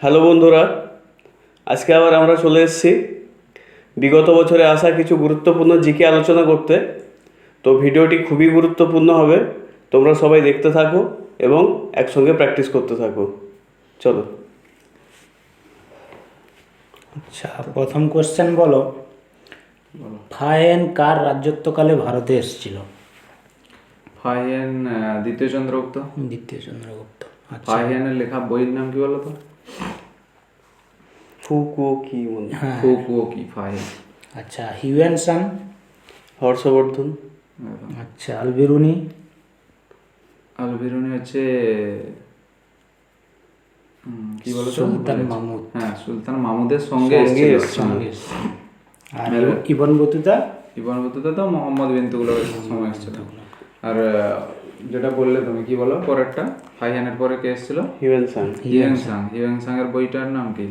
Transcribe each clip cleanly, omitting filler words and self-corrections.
Hello বন্ধুরা, আজকে আবার আমরা চলে এসেছি বিগত বছরে আসা কিছু গুরুত্বপূর্ণ জিকে আলোচনা করতে। তো ভিডিওটি খুবই গুরুত্বপূর্ণ হবে, তোমরা সবাই দেখতে থাকো এবং একসঙ্গে প্র্যাকটিস করতে থাকো। চলো। আচ্ছা, প্রথম কোশ্চেন বলো, ফাহিয়ান কার রাজত্বকালে ভারতে এসেছিল? ফাহিয়ান দ্বিতীয় চন্দ্রগুপ্ত। দ্বিতীয় চন্দ্রগুপ্ত। আচ্ছা, ফাহিয়ানের লেখা বইয়ের নাম কি বলো তো? ফুকুওকি মনে হয়। হ্যাঁ। ফুকুওকি ফাহিয়ান। আচ্ছা, হিউয়েন সাং। হর্ষবর্ধন। আচ্ছা, আলবিরুনি। আলবিরুনি হচ্ছে কি বলো তো? সুলতান মাহমুদ। হ্যাঁ, সুলতান মাহমুদের সঙ্গে সঙ্গে এসেছিল। আর ইবন বতুতা। ইবন বতুতা তো মোহাম্মদ বিন তুগলকের সময় এসেছিল। আর যেটা বললে তুমি, কি বলো পরেরটা? ফাহিয়ানের পরে কে এসেছিল? Hiuen Tsang. হিউয়েন সাং এর বইটার নাম কি?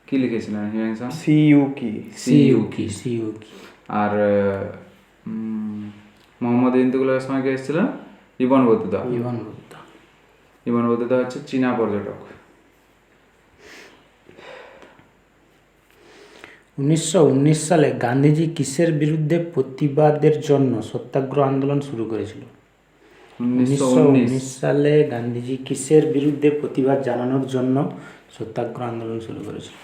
কি লিখেছিলেন হিউয়েন সাং? সিইউকি। আর মোহাম্মদ বিন তুগলকের সময় কে এসেছিল? Ibn Battuta. ইবন বতুতা হচ্ছে চীনা পর্যটক। 1919 সালে গান্ধীজি কিসের বিরুদ্ধে প্রতিবাদের জন্য সত্যাগ্রহ আন্দোলন শুরু করেছিল? 1919 সালে গান্ধীজি কিসের বিরুদ্ধে প্রতিবাদ জানানোর জন্য সত্যাগ্রহ আন্দোলন শুরু করেছিল?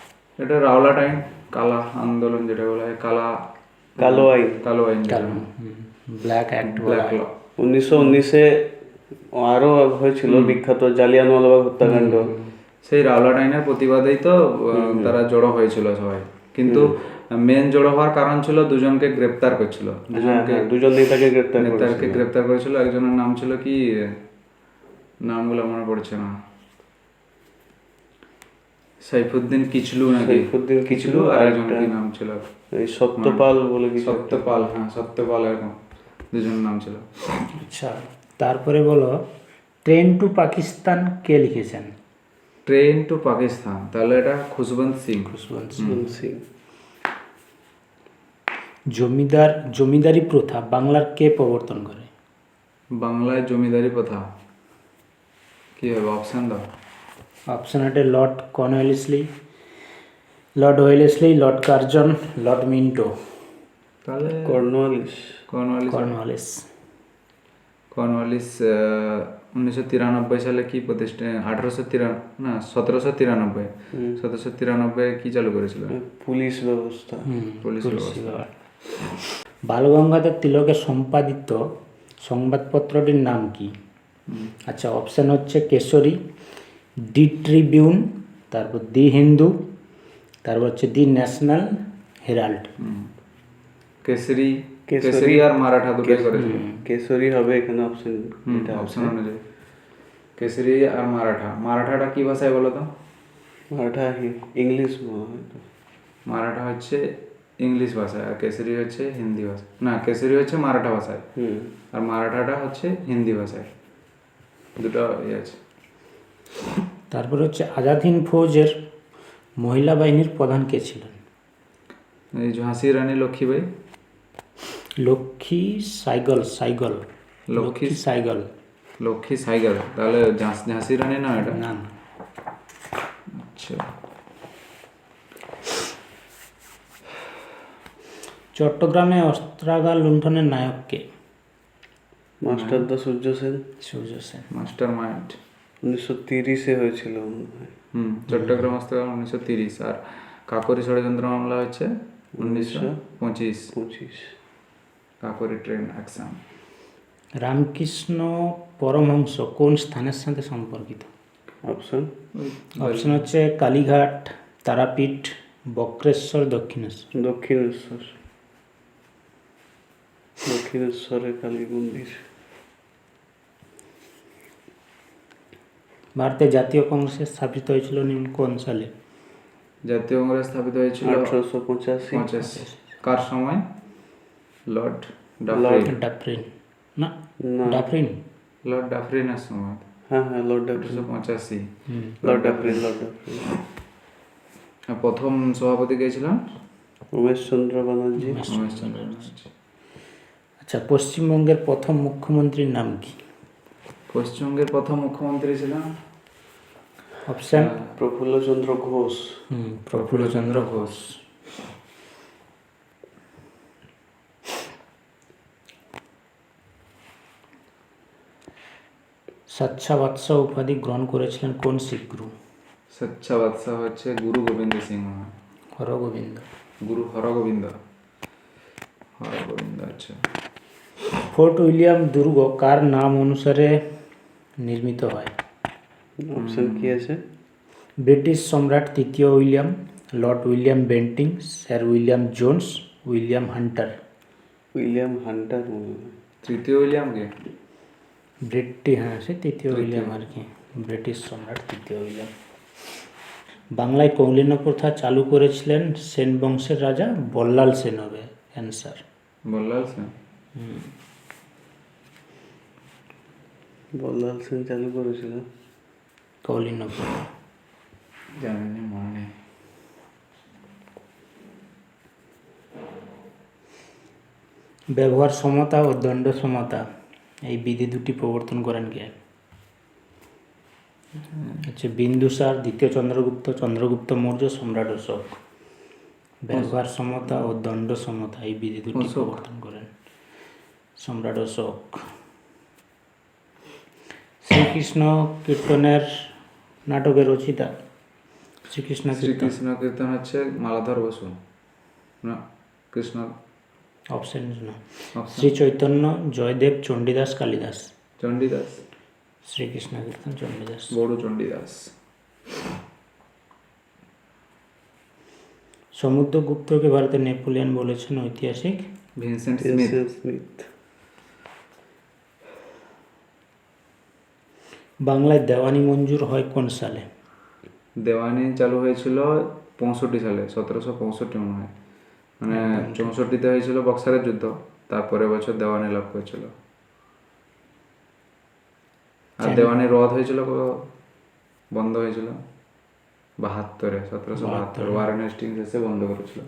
এটা রাওলাট আইন, কালা আন্দোলন যেটা বলা হয়, কালো আইন ব্ল্যাক অ্যাক্ট। 1919-এ আরও হয়েছিল বিখ্যাত জালিয়ানওয়ালাবাগ হত্যাকাণ্ড। সেই রাওলাট আইনের প্রতিবাদেই তো তারা জড়ো হয়েছিল সবাই। কিন্তু মেন জড়ো হওয়ার কারণ ছিল দুজনকে গ্রেপ্তার করছিল। দুজন নেতাকে গ্রেপ্তার করেছিল। একজনের নাম ছিল কি, নামগুলো মনে পড়ছে না, সাইফুদ্দিন কিচলু আর একজন কি নাম ছিল, সত্যপাল বলে কি, সত্যপাল এরকম দুজনের নাম ছিল। আচ্ছা, তারপরে বলো, ট্রেন টু পাকিস্তান কে লিখেছেন? ট্রেন টু পাকিস্তান, তাহলে এটা খুশবন্ত সিং। জমিদারি প্রথা বাংলার কে প্রবর্তন করে? বাংলায় জমিদারি প্রথা কি হবে? অপশন দাও। অপশন আছে Lord Cornwallis, Lord Curzon, Lord Minto. তাহলে কর্নওয়ালিস। 1993 সালে কি প্রতিষ্ঠা, 1793 কি চালু করেছিল? পুলিশ ব্যবস্থা। বালগঙ্গাধর তিলকের সম্পাদিত সংবাদপত্রটির নাম কি? আচ্ছা, অপশন হচ্ছে কেশরী, দি ট্রিবিউন, তারপর দি হিন্দু, তারপর হচ্ছে দি ন্যাশনাল হেরাল্ড। কেশরী আর মারাঠা দুটোই করেছিল। কেশরী হবে এখানে অপশন অনুযায়ী। কেশরী আর মারাঠাটা কি ভাষায় বলো তো? মারাঠা ইংলিশ। মারাঠা হচ্ছে ইংলিশ ভাষায়, আর কেশরী হচ্ছে হিন্দি ভাষা। না, কেশরী হচ্ছে মারাঠা ভাষায়, আর মারাঠাটা হচ্ছে হিন্দি ভাষায়। দুটো আছে। তারপর হচ্ছে আজাদ হিন্দ ফৌজের মহিলা বাহিনীর প্রধান কে ছিলেন? এই ঝাঁসি রানী লক্ষ্মীবাই। লক্ষ্মী সাইগল। তাহলে ঝাঁসি রানী না এটা? না। আচ্ছা, চট্টগ্রামে অস্ত্রাগার লুণ্ঠনের নায়ক কে? মাস্টারদা সূর্য সেন। Master mind. 1930-এ হয়েছিল। চট্টগ্রাম অস্ত্রাগার 1930, আর কাকরি ষড়যন্ত্র মামলা হচ্ছে 1925। Kakori train action. রামকৃষ্ণ পরমহংস কোন স্থানের সাথে সম্পর্কিত? অপশন হচ্ছে কালীঘাট, তারাপীঠ, বক্রেশ্বর, দক্ষিণেশ্বরের কালী মন্দির। ভারতের জাতীয় কংগ্রেস স্থাপিত হয়েছিল কোন সালে? জাতীয় কংগ্রেস স্থাপিত হয়েছিল 1885। কার সময়? Lord Dufferin. লর্ড ডাফরিনের সময়। Lord Dufferin. 1885। Lord Dufferin. প্রথম সভাপতি কে ছিলেন? উমেশচন্দ্র ব্যানার্জি। আচ্ছা, পশ্চিমবঙ্গের প্রথম মুখ্যমন্ত্রীর নাম কি? পশ্চিমবঙ্গের প্রথম মুখ্যমন্ত্রী ছিলেন অপশন প্রফুল্লচন্দ্র ঘোষ। প্রফুল্লচন্দ্র ঘোষ। সাচ্চা বাদশাহ উপাধি গ্রহণ করেছিলেন কোন শিখ গুরু? সচ্চা বাদশাহ হচ্ছে গুরু গোবিন্দ সিং। হরগোবিন্দ। গুরু হরগোবিন্দ। হরগোবিন্দ, আচ্ছা। ফোর্ট উইলিয়াম দুর্গ কার নাম অনুসারে নির্মিত হয়? অপশন কি আছে? ব্রিটিশ সম্রাট তৃতীয় William, Lord William Bentinck, sir William Jones, William Hunter. William Hunter মনে হয়। তৃতীয় উইলিয়ামকে? হ্যাঁ, সে তৃতীয় উইলিয়াম আর কি, ব্রিটিশ সম্রাট তৃতীয় উইলিয়াম। বাংলায় কৌলিন্য প্রথা চালু করেছিলেন সেন বংশের রাজা বল্লাল সেন হবে অ্যান্সার। বল্লাল সেন। বল্লাল সেন চালু করেছিল কৌলিন্য প্রথা। জানি মনে নেই। ব্যবহার সমতা ও দণ্ড সমতা এই বিধি দুটি প্রবর্তন করেন কে? হচ্ছে বিন্দুসার, দ্বিতীয় চন্দ্রগুপ্ত, চন্দ্রগুপ্ত মৌর্য, সম্রাট অশোক। ব্যবহার সমতা ও দণ্ড সমতা এই বিধি দুটি অশোক। প্রবর্তন করেন সম্রাট অশোক। শ্রীকৃষ্ণ কীর্তনের নাটকের রচয়িতা? শ্রীকৃষ্ণ কীর্তন। শ্রীকৃষ্ণ কীর্তন হচ্ছে মালাধর বসু না? কৃষ্ণ। অপশন না। Option? শ্রী চৈতন্য, জয়দেব, চণ্ডীদাস, কালিদাস। চণ্ডীদাস। শ্রীকৃষ্ণ কীর্তন চণ্ডীদাস। বড় চণ্ডীদাস। সমুদ্রগুপ্তকে ভারতের নেপোলিয়ন বলেছেন ঐতিহাসিক ভিনসেন্ট স্মিথ। স্মিথ। বাংলায় দেওয়ানি মঞ্জুর হয় কোন সালে? দেওয়ানি চালু হয়েছিল 65 সালে, 1765 মনে হয়। মানে 64-তে হয়েছিল বক্সারের যুদ্ধ, তারপরে বছর দেওয়ানি লাভ করেছিল। আর দেওয়ানি রদ হয়েছিল বন্ধ হয়েছিল 72-এ, 1772 ওয়ারেন হেস্টিংস এসে বন্ধ করেছিল।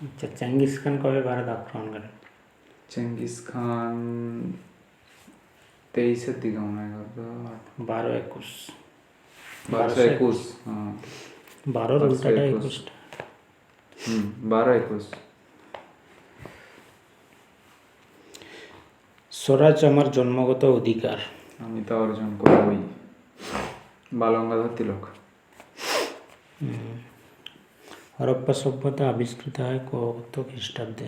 আচ্ছা, চেঙ্গিস খান কবে ভারত আক্রমণ করেন? চেঙ্গিস খান 23-এর দিকে মনে হয়, 12-21। 1221। হ্যাঁ 12-র উল্টাটা 21টা। 12-21। স্বরাজ আমার জন্মগত অধিকার। আমি তা অর্জন করবই। বালগঙ্গাধর তিলক। হরপ্পা সভ্যতা আবিষ্কৃত হয় কত খ্রিস্টাব্দে?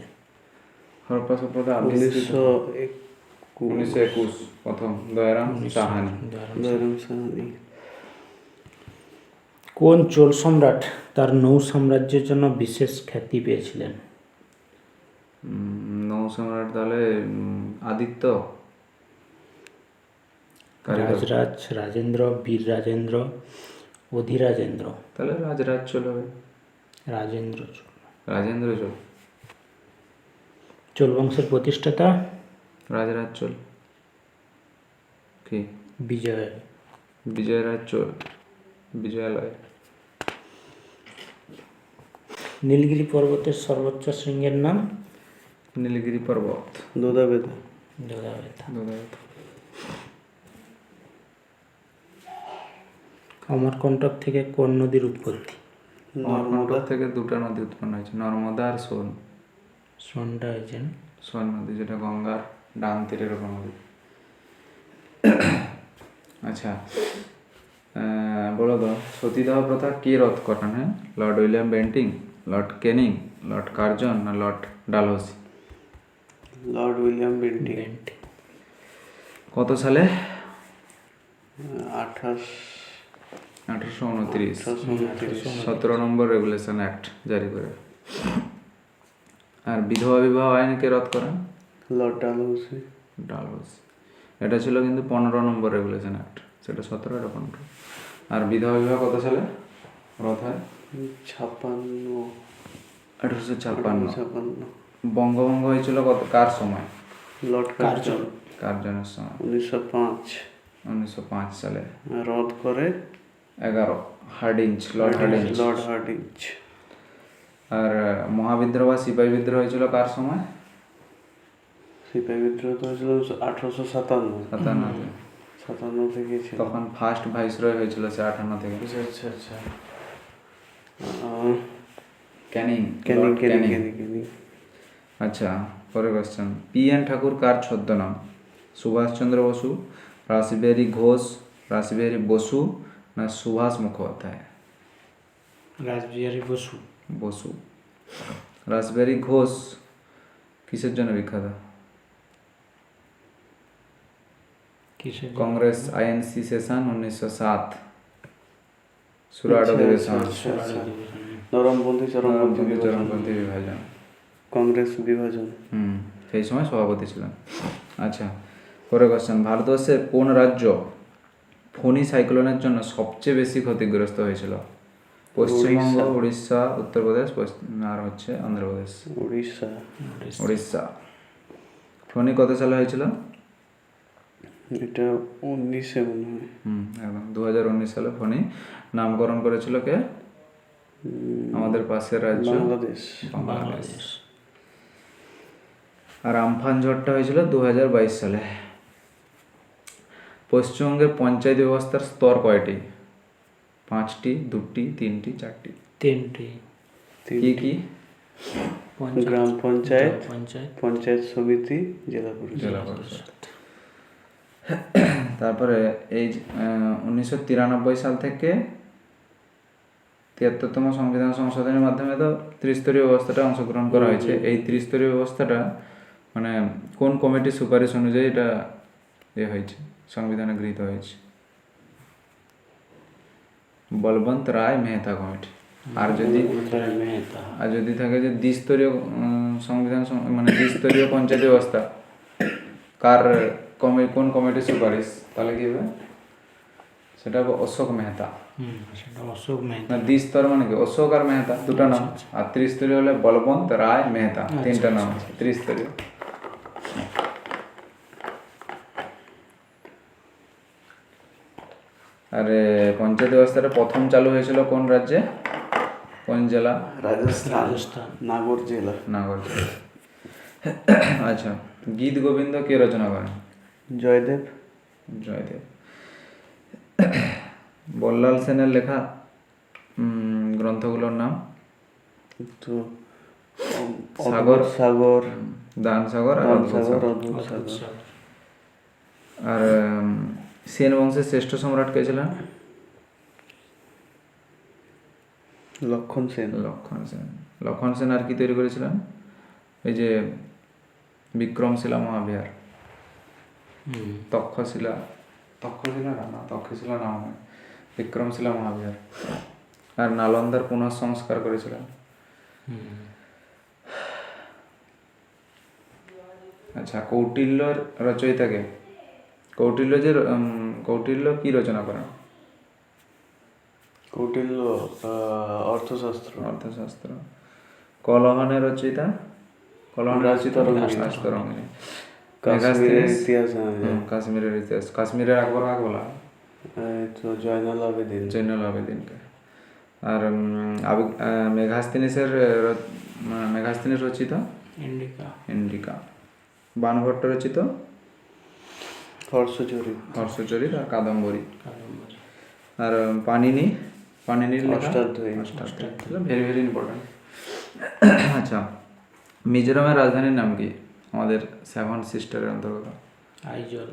হরপ্পা সভ্যতা 1921 প্রথম দয়ারাম সাহানি। দয়ারাম সাহানি। কোন চোল সম্রাট তার নৌ সাম্রাজ্যের জন্য বিশেষ খ্যাতি পেয়েছিলেন? নৌ সম্রাট তাহলে আদিত্য কারিগর। রাজরাজ, রাজেন্দ্র, বীর রাজেন্দ্র, অধিরাজেন্দ্র। তাহলে রাজরাজ চল হবে। রাজেন্দ্র চোল। রাজেন্দ্র চল। চোল বংশের প্রতিষ্ঠাতা? রাজরাজ চল। কি? বিজয়। বিজয়রাজ চল। বিজয়ালয়। নীলগিরি পর্বতের সর্বোচ্চ শৃঙ্গের নাম? নীলগিরি পর্বত। দোদাবেতা। দোদাবেতা। দোদাবেতা। অমরকণ্টক থেকে কোন নদীর উৎপত্তি? নর্মদা থেকে দুটো নদী উৎপন্ন হয়েছে, নর্মদা আর সোন। সোনটা হয়েছে না? সোন নদী, যেটা গঙ্গার ডান তীরের ওপর নদী। আচ্ছা, বলো তো, সতীদাহ প্রথা কে রদ করেন? হ্যাঁ, Lord William Bentinck, Lord Canning, Lord Curzon না Lord Dalhousie? Lord William Bentinck. কত সালে? 1829। 17 নম্বর রেগুলেশন অ্যাক্ট জারি করে। আর বিধবা বিবাহ আইনকে রদ করেন? লর্ড ডালহৌসি। ডালহৌসি। এটা ছিল কিন্তু 15 নম্বর রেগুলেশন অ্যাক্ট, সেটা 17, এটা 15। আর বিধবা বিবাহ কত সালে রদ হয়? 1856। বঙ্গভঙ্গ হয়েছিল কার সময়? Lord Curzon. কার্জনের সময় 1905 সালে। রদ করে 11 হার্ডিঞ্জ, লর্ড হার্ডিঞ্জ। আর মহাবিদ্রোহ বা সিপাহী বিদ্রোহ হয়েছিল কার সময়? সিপাহী বিদ্রোহ তো হয়েছিল 1857। 57 থেকে ছিল। তখন ফার্স্ট ভাইসরয় হয়েছিল সে 58 থেকে। আচ্ছা আচ্ছা আচ্ছা। ক্যানিং, ক্যানিং লর্ড ক্যানিং ক্যানিং। ক্যানিং ক্যানিং। আচ্ছা, পরের কোশ্চেন, পি.এন. ঠাকুর কার ছদ্মনাম? সুভাষচন্দ্র বসু, রাসবিহারী ঘোষ, রাসবিহারী বসু না সুভাষ মুখোপাধ্যায়? রাসবিহারী বসু। বসু। রাসবিহারী ঘোষ কিসের জন্য বিখ্যাত? কিসের জন্য? কংগ্রেস আইএনসি সেশন 1907, সুরাট আচ্ছা, অধিবেশন, আচ্ছা, আচ্ছা। নরমপন্থী চরমপন্থী বিভাজন। চরমপন্থী বিভাজন। কংগ্রেস বিভাজন। সেই সময় সভাপতি ছিলেন। আচ্ছা, পরের কোশ্চেন, ভারতবর্ষের কোন রাজ্য ফণী সাইক্লোনের জন্য সবচেয়ে বেশি ক্ষতিগ্রস্ত হয়েছিল? পশ্চিমবঙ্গ, উড়িষ্যা, উত্তরপ্রদেশ আর হচ্ছে অন্ধ্রপ্রদেশ। উড়িষ্যা। উড়িষ্যা। ফণী কত সালে হয়েছিল? এটা 19-এ মনে হয়। একদম 2019 সালে ফণী নামকরণ করেছিল কে? আমাদের পাশের রাজ্য বাংলাদেশ। বাংলাদেশ। আর আমফান ঝড়টা হয়েছিল 2022 সালে। পশ্চিমবঙ্গের পঞ্চায়েত ব্যবস্থার স্তর কয়টি? 5টি, 2টি, 3টি, 4টি? 3টি। কি কি? গ্রাম পঞ্চায়েত, পঞ্চায়েত, পঞ্চায়েত সমিতি, জেলা পরিষদ। জেলা পরিষদ। তারপরে এই 1993 সাল থেকে 73তম সংবিধান সংশোধনের মাধ্যমে তো ত্রিস্তরীয় ব্যবস্থাটা অংশগ্রহণ করা হয়েছে। এই ত্রিস্তরীয় ব্যবস্থাটা মানে কোন কমিটির সুপারিশ অনুযায়ী এটা হয়েছে, সংবিধানে গৃহীত হয়েছে? বলবন্ত রায় মেহতা কমিটি। আর যদি থাকে যে দ্বিস্তরীয় সংবিধান মানে দ্বিস্তরীয় পঞ্চায়েত ব্যবস্থা কার কোন কমিটির সুপারিশ, তাহলে কি হবে? সেটা হবে অশোক মেহতা। সেটা অশোক মেহতা। না, দ্বিস্তর মানে কি অশোক আর মেহতা দুটা নাম, আর ত্রিস্তরীয় হলে বলবন্ত রায় মেহতা, তিনটা নাম আছে ত্রিস্তরীয়। আর পঞ্চায়েত ব্যবস্থাটা প্রথম চালু হয়েছিল কোন রাজ্যে, কোন জেলা? রাজস্থান। নাগর জেলা। নাগর জেলা। আচ্ছা, গীত গোবিন্দ কে রচনা করেন? জয়দেব। জয়দেব। বল্লাল সেনের লেখা গ্রন্থগুলোর নাম? তো সাগর, সাগর, দান সাগর আর অদ্ভুত সাগর, সাগর। অদ্ভুত সাগর। আর সেন বংশের শ্রেষ্ঠ সম্রাট কে ছিলেন? লক্ষণ সেন। লক্ষণ সেন। লক্ষণ সেন আর কি তৈরি করেছিলেন? এই যে বিক্রমশিলা মহাবিহার, তক্ষশিলা নাম হয়, বিক্রমশিলা মহাবিহার। আর নালন্দার পুনঃসংস্কার করেছিলেন। আচ্ছা, কৌটিল্যর রচয়িতাকে? কৌটিল্য কি রচনা করেন? কৌটিল্য অর্থশাস্ত্র। অর্থশাস্ত্র। কলহনের রচয়িতা? রাজতরঙ্গিনী। কাশ্মীরের ইতিহাস। কাশ্মীরের ইতিহাস। কাশ্মীরের আকবর কাকে বলা হয়? তো জয়নুল আবেদিন। জৈনুল আবেদিনকে। আর মেঘাস্তিনীর রচিত? ইন্ডিকা। বাণভট্ট রচিত? হর্ষচরিত আর কাদম্বরী। আর পাণিনির লেখা? অষ্টাধ্যায়ী। Very very important. আচ্ছা, মিজোরামের রাজধানীর নাম কি? আমাদের 7 সিস্টারের অন্তর্গত। আইজল।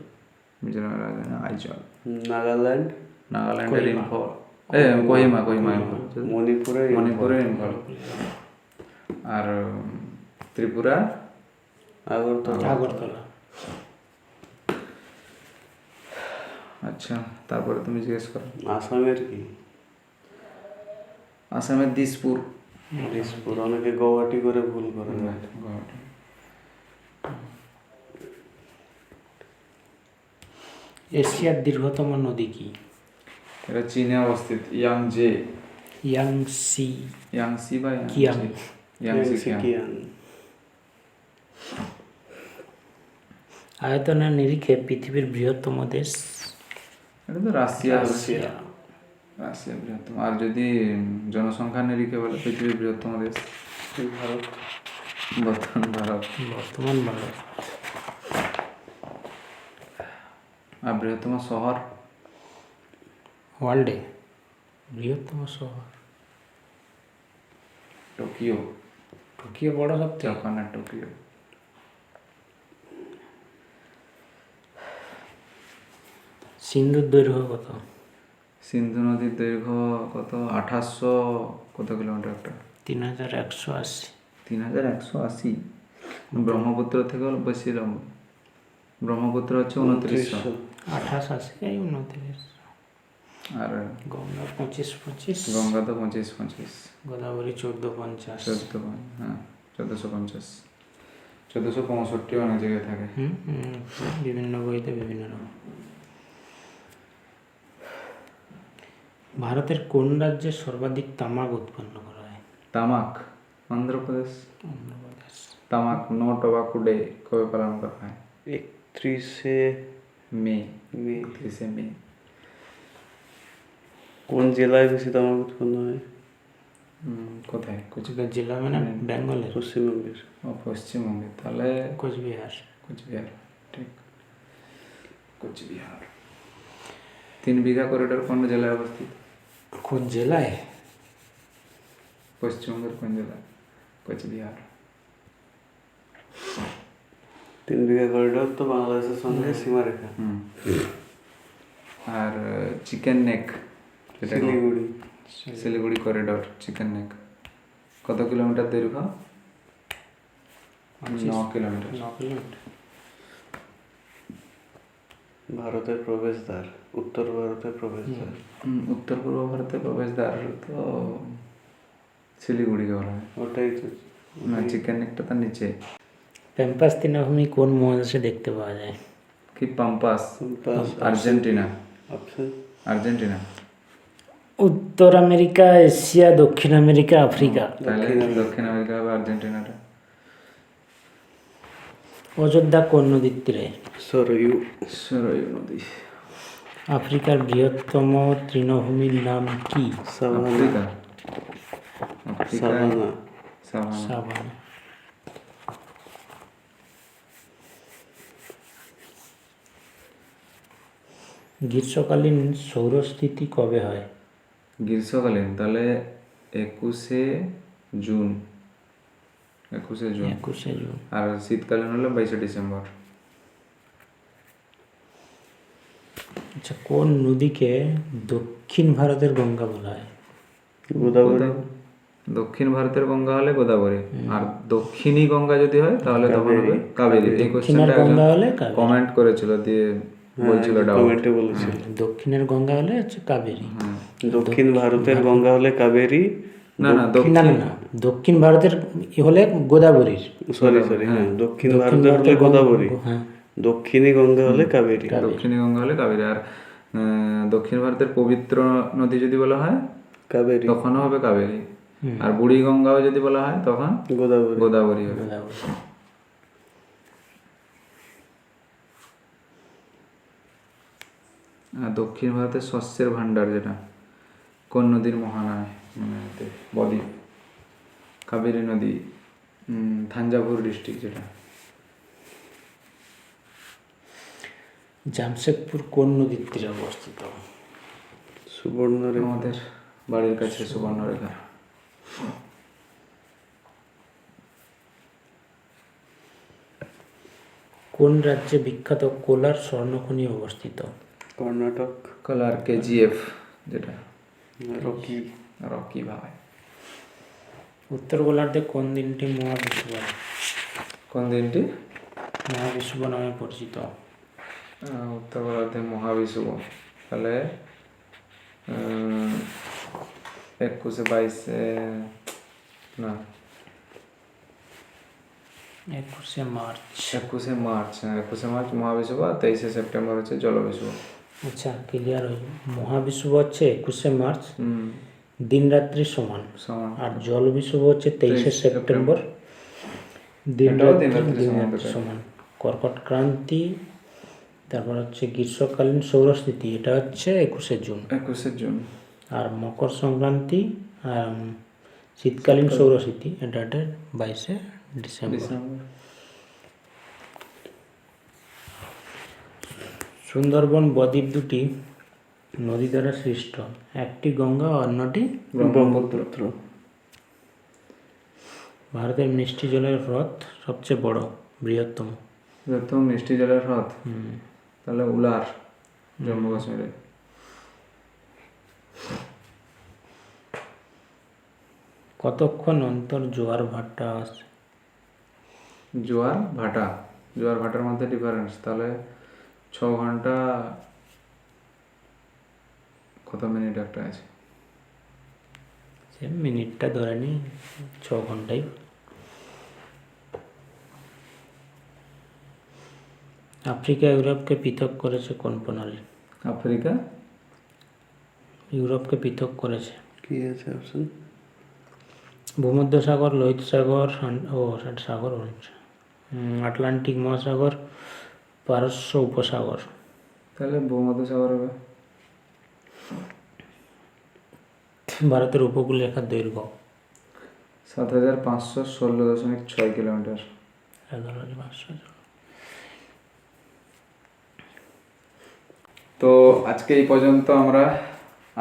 মিজোরামের রাজধানী আইজল। নাগাল্যান্ডের ইম্ফল। কোহিমা। মণিপুরের ইম্ফল। আর ত্রিপুরা? আগরতলা। আচ্ছা, তারপরে তুমি জিজ্ঞেস করো। আসামের কি? আসামের দিসপুর। অনেকে গৌহাটি করে ভুল করে। গুয়াহাটি। এশিয়ার দীর্ঘতম নদী কি? এটা চীনে অবস্থিত, ইয়াংজে। ইয়াংসি বা ইয়াংসি কিয়াং। আয়তনের নিরিখে পৃথিবীর বৃহত্তম দেশ? এটা তো রাশিয়া বৃহত্তম। আর যদি জনসংখ্যা নিরিখে বলে পৃথিবীর বৃহত্তম দেশ? ভারত। বর্তমান ভারত। আর বৃহত্তম শহর? ওয়ার্ল্ডে বৃহত্তম শহর টোকিও। টোকিও বড় সবথেকে। জাপানের টোকিও। সিন্ধুর দৈর্ঘ্য কত? সিন্ধু নদীর দৈর্ঘ্য কত? 2800 কত কিলোমিটার একটা? 3180। 3180। ব্রহ্মপুত্র থেকে বেশি লম্বা। ব্রহ্মপুত্র হচ্ছে 2900। 2880 এই 29। আর গঙ্গা 2525। গঙ্গা তো 2525। গোদাবরী 1450। 14, হ্যাঁ 1450। 1465 অনেক জায়গায় থাকে। বিভিন্ন বইতে বিভিন্ন রকম। ভারতের কোন রাজ্যে সর্বাধিক তামাক উৎপন্ন করা হয়? তামাক? অন্ধ্রপ্রদেশ। অন্ধ্রপ্রদেশ। তামাক নো টোবাকো ডে কবে পালন করা হয়? 31শে মে। মে। 31শে মে। কোন জেলায় বেশি তামাক উৎপন্ন হয়? কোথায়? কোচবিহার জেলা মানে বেঙ্গলের? পশ্চিমবঙ্গের। ও পশ্চিমবঙ্গে, তাহলে কোচবিহার। কোচবিহার, ঠিক। কোচবিহার। 3 বিঘা করিডোর কোন জেলায় অবস্থিত? কোন জেলায়? পশ্চিমবঙ্গের কোন জেলায়? কোচবিহার। 3 বিঘা করিডোর তো বাংলাদেশের সঙ্গে সীমারেখা। আর chicken neck, Siliguri. Siliguri corridor, chicken neck কত কিলোমিটার দৈর্ঘ্য? 9 কিলোমিটার। 9 কিলোমিটার। ভারতের প্রবেশদ্বার, উত্তর ভারতের প্রবেশদ্বার। উত্তর পূর্ব ভারতের প্রবেশদ্বার তো শিলিগুড়িকে বলা হয়। ওটাই তো। না, চিকেন নেকটা তার নিচে। প্যাম্পাস তৃণভূমি কোন মহাদেশে দেখতে পাওয়া যায়? কি Pampers? Pampers. Argentina. Option? Argentina. উত্তর আমেরিকা, এশিয়া, দক্ষিণ আমেরিকা, আফ্রিকা। তাহলে দক্ষিণ আমেরিকা হবে আর্জেন্টিনাটা। অযোধ্যা কোন নদীর তীরে? সরয়ু। সরয়ু নদী। আফ্রিকার বৃহত্তম তৃণভূমির নাম কি? Savanna. Africa. Savanna. Savanna. Savanna. গ্রীষ্মকালীন সৌরস্থিতি কবে হয়? গ্রীষ্মকালীন তাহলে 21শে জুন। 21শে জুন। 21শে জুন। আর শীতকালীন হলো 22শে ডিসেম্বর। আচ্ছা, কোন নদীকে দক্ষিণ ভারতের গঙ্গা বলা হয়? গোদাবরী। দক্ষিণ ভারতের গঙ্গা হলে গোদাবরী, আর দক্ষিণী গঙ্গা যদি হয় তাহলে তখন হবে কাবেরী। এই দক্ষিণের কোশ্চেনটা গঙ্গা হলে কাবেরী। কমেন্ট করেছিল, দিয়ে বলছিল ডাউট। কমেন্টে বলেছিল। দক্ষিণের গঙ্গা হলে হচ্ছে কাবেরী। দক্ষিণ ভারতের গঙ্গা হলে কাবেরী। না না, না দক্ষিণ না না, দক্ষিণ ভারতের হলে গোদাবরীর। সরি, হ্যাঁ দক্ষিণ ভারতের হলে গোদাবরী। হ্যাঁ, দক্ষিণী গঙ্গা হলে কাবেরী। দক্ষিণী গঙ্গা হলে কাবেরী। আর দক্ষিণ ভারতের পবিত্র নদী যদি বলা হয় কাবেরী। তখনও হবে কাবেরী। আর বুড়ি গঙ্গাও যদি বলা হয় তখন গোদাবরী। গোদাবরী হবে। গোদাবরী। আর দক্ষিণ ভারতের শস্যের ভান্ডার যেটা কোন নদীর মোহনায়, মানে বদ্বীপ? কাবেরী নদী। থাঞ্জাভুর ডিস্ট্রিক্ট যেটা। জামশেদপুর কোন নদীর তীরে অবস্থিত? সুবর্ণরেখা। আমাদের বাড়ির কাছে সুবর্ণরেখা। কোন রাজ্যে বিখ্যাত কোলার স্বর্ণখনি অবস্থিত? কর্ণাটক। কলার কেজিএফ যেটা, রকি। রকি ভাই। উত্তর গোলার্ধে কোন দিনটি মহাবিষুব? কোন দিনটি মহাবিষুব নামে পরিচিত? উত্তর গোলার্ধে মহাবিষুব তাহলে 21শে 22শে না 21শে মার্চ। 21শে মার্চ। হ্যাঁ 21শে মার্চ মহাবিষুব, আর 23শে সেপ্টেম্বর হচ্ছে জলবিষুব। আচ্ছা, ক্লিয়ার হয়ে যাবে। মহাবিষুব হচ্ছে 21শে মার্চ, হুম, দিন রাত্রি সমান। সমান। আর জল বিষুব হচ্ছে 23শে সেপ্টেম্বর, দিন এটাও দিন রাত্রি রাত্রি সমান থাকে। সমান। কর্কট ক্রান্তি, তারপর হচ্ছে গ্রীষ্মকালীন সৌরস্থিতি, এটা হচ্ছে 21শে জুন। 21শে জুন। আর মকর সংক্রান্তি আর শীতকালীন সৌরস্থিতি, এটা 22শে ডিসেম্বর। সুন্দরবন বদ্বীপ দুটি নদী দ্বারা সৃষ্ট, একটি গঙ্গা ও অন্যটি ব্রহ্মপুত্র। ভারতের মিষ্টি জলের হ্রদ সবচেয়ে বড়, বৃহত্তম। প্রথম মিষ্টি জলের হ্রদ তাহলে উলার, জম্মু কাশ্মীরে। কতক্ষণ অন্তর জোয়ার ভাটা আসে? জোয়ার ভাটার মধ্যে ডিফারেন্স তাহলে 6 ঘন্টা কত মিনিট একটা আছে? সে মিনিটটা ধরে নি, 6 ঘন্টাই। আফ্রিকা ইউরোপকে পৃথক করেছে কোন প্রণালী? আফ্রিকা ইউরোপকে পৃথক করেছে কি আছে অপশন? ভূমধ্যসাগর, লোহিত সাগর, সাগর আটলান্টিক মহাসাগর, পারস্য উপসাগর। তাহলে ভূমধ্যসাগর হবে। ভারতের উপকূল রেখার দৈর্ঘ্য 7516.6 কিলোমিটার। 11,500। তো আজকে এই পর্যন্ত আমরা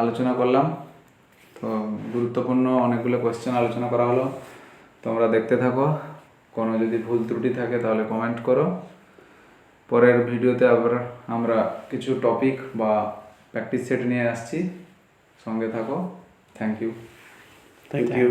আলোচনা করলাম। তো গুরুত্বপূর্ণ অনেকগুলো কোয়েশ্চেন আলোচনা করা হলো। তোমরা দেখতে থাকো, কোনো যদি ভুল ত্রুটি থাকে তাহলে কমেন্ট করো। পরের ভিডিওতে আবার আমরা কিছু টপিক বা প্র্যাকটিস সেট নিয়ে আসছি, সঙ্গে থাকো। Thank you. Thank you.